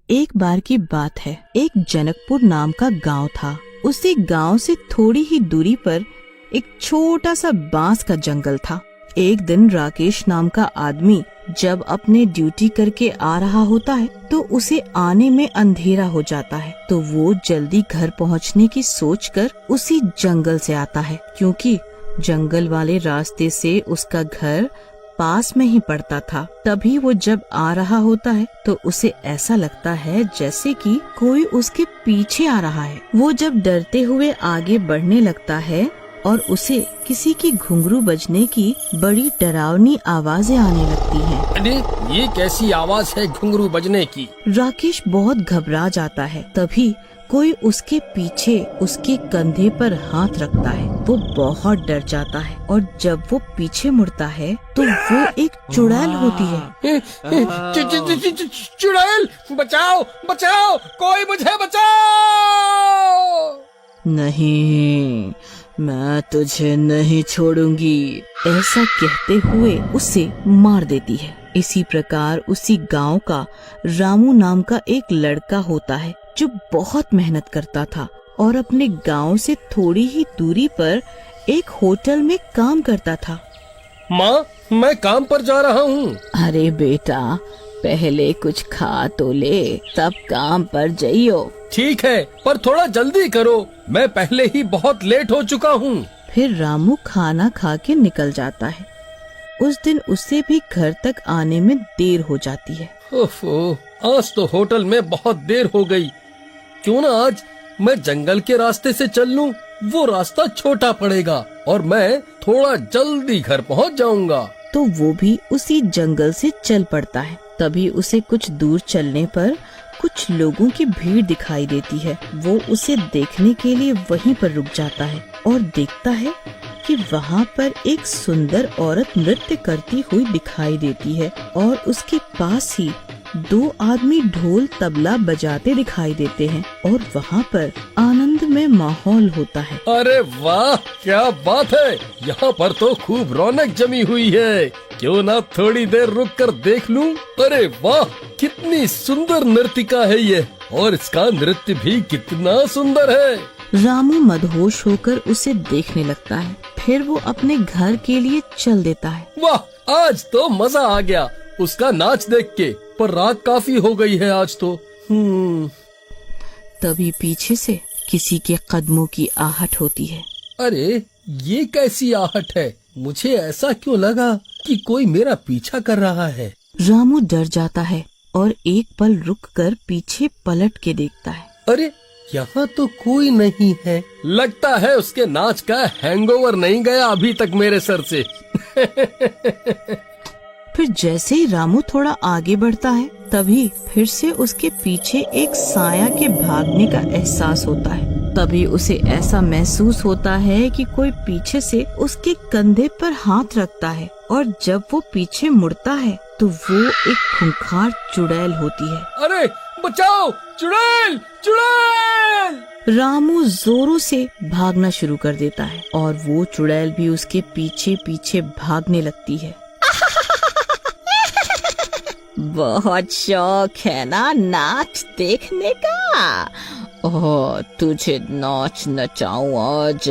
एक बार की बात है, एक जनकपुर नाम का गांव था। उसी गांव से थोड़ी ही दूरी पर एक छोटा सा बांस का जंगल था। एक दिन राकेश नाम का आदमी जब अपने ड्यूटी करके आ रहा होता है तो उसे आने में अंधेरा हो जाता है, तो वो जल्दी घर पहुंचने की सोचकर उसी जंगल से आता है, क्योंकि जंगल वाले रास्ते से उसका घर पास में ही पड़ता था। तभी वो जब आ रहा होता है तो उसे ऐसा लगता है जैसे कि कोई उसके पीछे आ रहा है। वो जब डरते हुए आगे बढ़ने लगता है और उसे किसी की घुंघरू बजने की बड़ी डरावनी आवाजें आने लगती हैं। अरे ये कैसी आवाज है घुंघरू बजने की? राकेश बहुत घबरा जाता है। तभी कोई उसके पीछे उसके कंधे पर हाथ रखता है। वो बहुत डर जाता है और जब वो पीछे मुड़ता है तो वो एक चुड़ैल होती है। चुड़ैल, बचाओ बचाओ, कोई मुझे बचाओ। नहीं, मैं तुझे नहीं छोड़ूंगी, ऐसा कहते हुए उसे मार देती है। इसी प्रकार उसी गांव का रामू नाम का एक लड़का होता है जो बहुत मेहनत करता था और अपने गांव से थोड़ी ही दूरी पर एक होटल में काम करता था। माँ, मैं काम पर जा रहा हूँ। अरे बेटा, पहले कुछ खा तो ले, तब काम पर जाइयो। ठीक है, पर थोड़ा जल्दी करो, मैं पहले ही बहुत लेट हो चुका हूँ। फिर रामू खाना खा के निकल जाता है। उस दिन उसे भी घर तक आने में देर हो जाती है। ओफो, आज तो होटल में बहुत देर हो गई। क्यों ना आज मैं जंगल के रास्ते से चल लूं, वो रास्ता छोटा पड़ेगा और मैं थोड़ा जल्दी घर पहुंच जाऊंगा। तो वो भी उसी जंगल से चल पड़ता है। तभी उसे कुछ दूर चलने पर कुछ लोगों की भीड़ दिखाई देती है। वो उसे देखने के लिए वहीं पर रुक जाता है और देखता है कि वहाँ पर एक सुंदर औरत नृत्य करती हुई दिखाई देती है और उसके पास ही दो आदमी ढोल तबला बजाते दिखाई देते हैं और वहाँ पर आनंदमय माहौल होता है। अरे वाह, क्या बात है, यहाँ पर तो खूब रौनक जमी हुई है। क्यों ना थोड़ी देर रुक कर देख लूं। अरे वाह, कितनी सुंदर नर्तिका है ये, और इसका नृत्य भी कितना सुंदर है। रामू मदहोश होकर उसे देखने लगता है। फिर वो अपने घर के लिए चल देता है। वाह, आज तो मजा आ गया उसका नाच देख के, पर रात काफी हो गई है आज तो। तभी पीछे से किसी के कदमों की आहट होती है। अरे ये कैसी आहट है? मुझे ऐसा क्यों लगा कि कोई मेरा पीछा कर रहा है। रामू डर जाता है और एक पल रुककर पीछे पलट के देखता है। अरे यहाँ तो कोई नहीं है। लगता है उसके नाच का हैंगओवर नहीं गया अभी तक मेरे सर से। फिर जैसे ही रामू थोड़ा आगे बढ़ता है तभी फिर से उसके पीछे एक साया के भागने का एहसास होता है। तभी उसे ऐसा महसूस होता है कि कोई पीछे से उसके कंधे पर हाथ रखता है और जब वो पीछे मुड़ता है तो वो एक खूंखार चुड़ैल होती है। अरे बचाओ, चुड़ैल चुड़ैल! रामू जोरों से भागना शुरू कर देता है और वो चुड़ैल भी उसके पीछे पीछे भागने लगती है। बहुत शौक है ना नाच देखने का? ओह, तुझे नाच नचाऊं आज।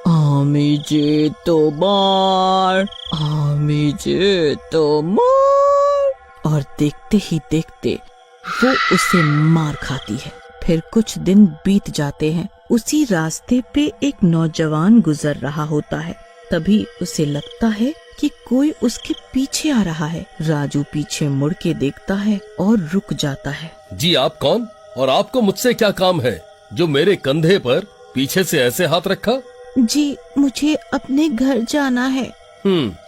आमी जे तो मार, आमी जे तो मार। और देखते ही देखते वो उसे मार खाती है। फिर कुछ दिन बीत जाते हैं। उसी रास्ते पे एक नौजवान गुजर रहा होता है। तभी उसे लगता है कि कोई उसके पीछे आ रहा है। राजू पीछे मुड़ के देखता है और रुक जाता है। जी आप कौन, और आपको मुझसे क्या काम है जो मेरे कंधे पर पीछे से ऐसे हाथ रखा? जी, मुझे अपने घर जाना है।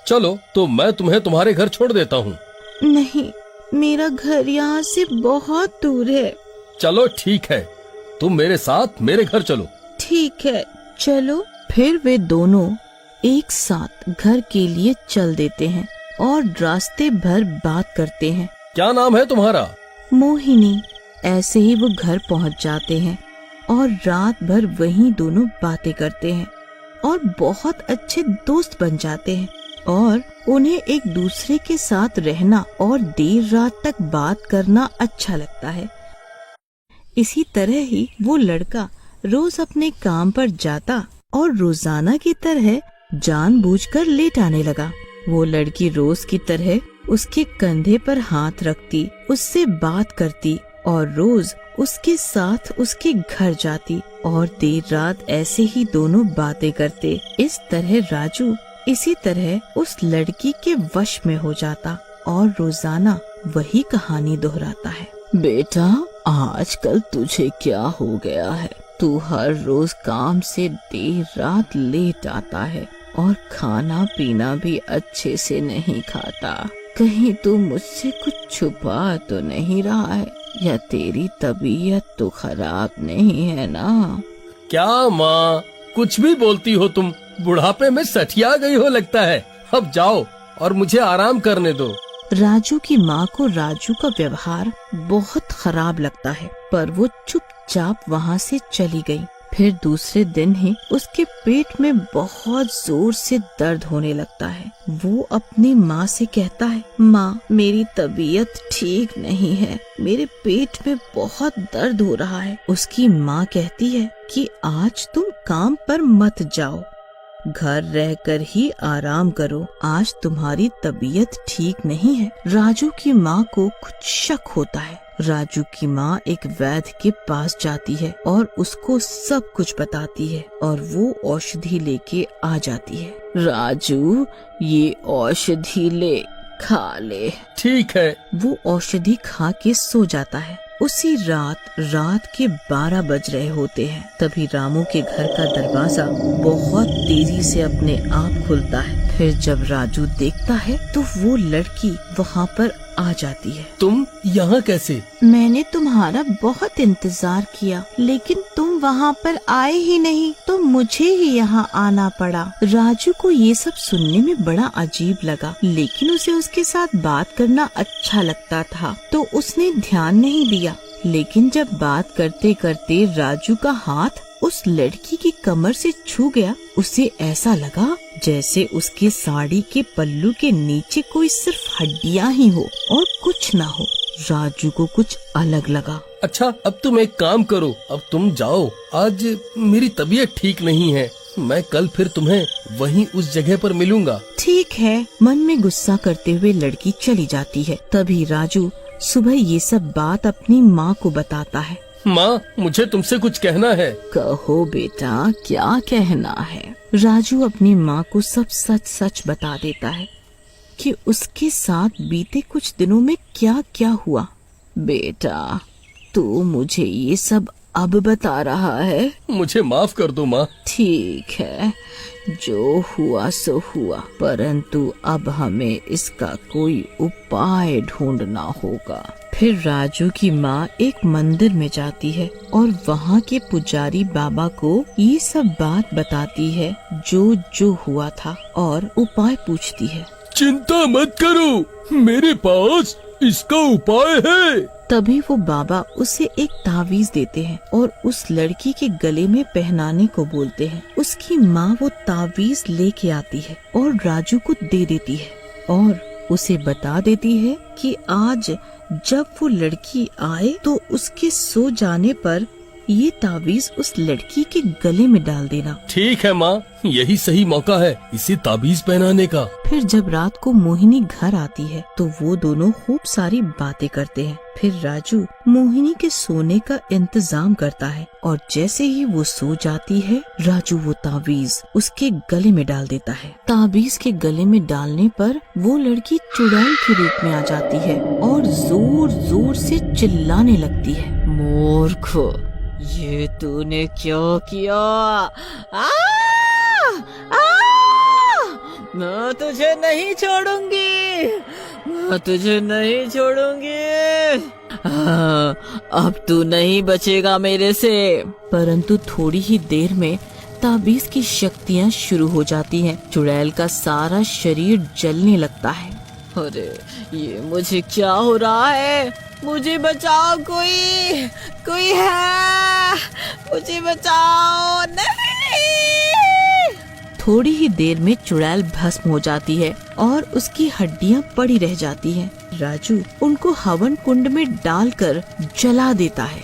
चलो तो मैं तुम्हें तुम्हारे घर छोड़ देता हूँ। नहीं, मेरा घर यहाँ से बहुत दूर है। चलो ठीक है, तुम मेरे साथ मेरे घर चलो। ठीक है, चलो। फिर वे दोनों एक साथ घर के लिए चल देते हैं और रास्ते भर बात करते हैं। क्या नाम है तुम्हारा? मोहिनी। ऐसे ही वो घर पहुंच जाते हैं और रात भर वहीं दोनों बातें करते हैं और बहुत अच्छे दोस्त बन जाते हैं और उन्हें एक दूसरे के साथ रहना और देर रात तक बात करना अच्छा लगता है। इसी तरह ही वो लड़का रोज अपने काम पर जाता और रोजाना की तरह जानबूझकर लेट आने लगा। वो लड़की रोज की तरह उसके कंधे पर हाथ रखती, उससे बात करती और रोज उसके साथ उसके घर जाती और देर रात ऐसे ही दोनों बातें करते। इस तरह राजू इसी तरह उस लड़की के वश में हो जाता और रोजाना वही कहानी दोहराता है। बेटा, आजकल तुझे क्या हो गया है? तू हर रोज काम से देर रात लेट आता है और खाना पीना भी अच्छे से नहीं खाता। कहीं तू मुझसे कुछ छुपा तो नहीं रहा है? या तेरी तबीयत तो खराब नहीं है ना? क्या माँ, कुछ भी बोलती हो तुम। बुढ़ापे में सठिया गई हो लगता है। अब जाओ और मुझे आराम करने दो। राजू की माँ को राजू का व्यवहार बहुत खराब लगता है, पर वो चुपचाप वहाँ से चली गई। फिर दूसरे दिन ही उसके पेट में बहुत जोर से दर्द होने लगता है। वो अपनी माँ से कहता है, माँ, मेरी तबीयत ठीक नहीं है, मेरे पेट में बहुत दर्द हो रहा है। उसकी माँ कहती है कि आज तुम काम पर मत जाओ, घर रहकर ही आराम करो, आज तुम्हारी तबीयत ठीक नहीं है। राजू की माँ को कुछ शक होता है। राजू की माँ एक वैद्य के पास जाती है और उसको सब कुछ बताती है और वो औषधि लेके आ जाती है। राजू, ये औषधि ले, खा ले। ठीक है। वो औषधि खा के सो जाता है। उसी रात के 12 बज रहे होते हैं। तभी रामू के घर का दरवाजा बहुत तेजी से अपने आप खुलता है। फिर जब राजू देखता है तो वो लड़की वहाँ पर आ जाती है। तुम यहाँ कैसे? मैंने तुम्हारा बहुत इंतजार किया, लेकिन तुम वहाँ पर आए ही नहीं, तो मुझे ही यहाँ आना पड़ा। राजू को ये सब सुनने में बड़ा अजीब लगा, लेकिन उसे उसके साथ बात करना अच्छा लगता था, तो उसने ध्यान नहीं दिया। लेकिन जब बात करते करते राजू का हाथ उस लड़की की कमर से छू गया, उसे ऐसा लगा जैसे उसके साड़ी के पल्लू के नीचे कोई सिर्फ हड्डियां ही हो और कुछ ना हो। राजू को कुछ अलग लगा। अच्छा, अब तुम एक काम करो, अब तुम जाओ। आज मेरी तबीयत ठीक नहीं है, मैं कल फिर तुम्हें वहीं उस जगह पर मिलूंगा। ठीक है। मन में गुस्सा करते हुए लड़की चली जाती है। तभी राजू सुबह ये सब बात अपनी माँ को बताता है। माँ, मुझे तुमसे कुछ कहना है। कहो बेटा, क्या कहना है? राजू अपनी माँ को सब सच सच बता देता है कि उसके साथ बीते कुछ दिनों में क्या क्या हुआ। बेटा, तू मुझे ये सब अब बता रहा है? मुझे माफ कर दो माँ। ठीक है, जो हुआ सो हुआ, परंतु अब हमें इसका कोई उपाय ढूंढना होगा। फिर राजू की माँ एक मंदिर में जाती है और वहाँ के पुजारी बाबा को ये सब बात बताती है, जो हुआ था, और उपाय पूछती है। चिंता मत करो, मेरे पास इसका उपाय है। तभी वो बाबा उसे एक तावीज देते हैं और उस लड़की के गले में पहनाने को बोलते हैं। उसकी माँ वो तावीज लेके आती है और राजू को दे देती है और उसे बता देती है कि आज जब वो लड़की आए तो उसके सो जाने पर ये तावीज उस लड़की के गले में डाल देना। ठीक है माँ, यही सही मौका है इसे ताबीज पहनाने का। फिर जब रात को मोहिनी घर आती है तो वो दोनों खूब सारी बातें करते हैं। फिर राजू मोहिनी के सोने का इंतजाम करता है और जैसे ही वो सो जाती है, राजू वो ताबीज उसके गले में डाल देता है। ताबीज के गले में डालने पर वो लड़की चुड़ैल के रूप में आ जाती है और जोर जोर से चिल्लाने लगती है। मूर्ख, ये तूने क्यों किया? मैं तुझे नहीं छोड़ूंगी, मैं तुझे नहीं छोड़ूंगी। अब तू नहीं बचेगा मेरे से। परंतु थोड़ी ही देर में ताबीज की शक्तियाँ शुरू हो जाती हैं। चुड़ैल का सारा शरीर जलने लगता है। अरे, ये मुझे क्या हो रहा है? मुझे बचाओ, कोई है, मुझे बचाओ। नहीं। थोड़ी ही देर में चुड़ैल भस्म हो जाती है और उसकी हड्डियां पड़ी रह जाती हैं। राजू उनको हवन कुंड में डालकर जला देता है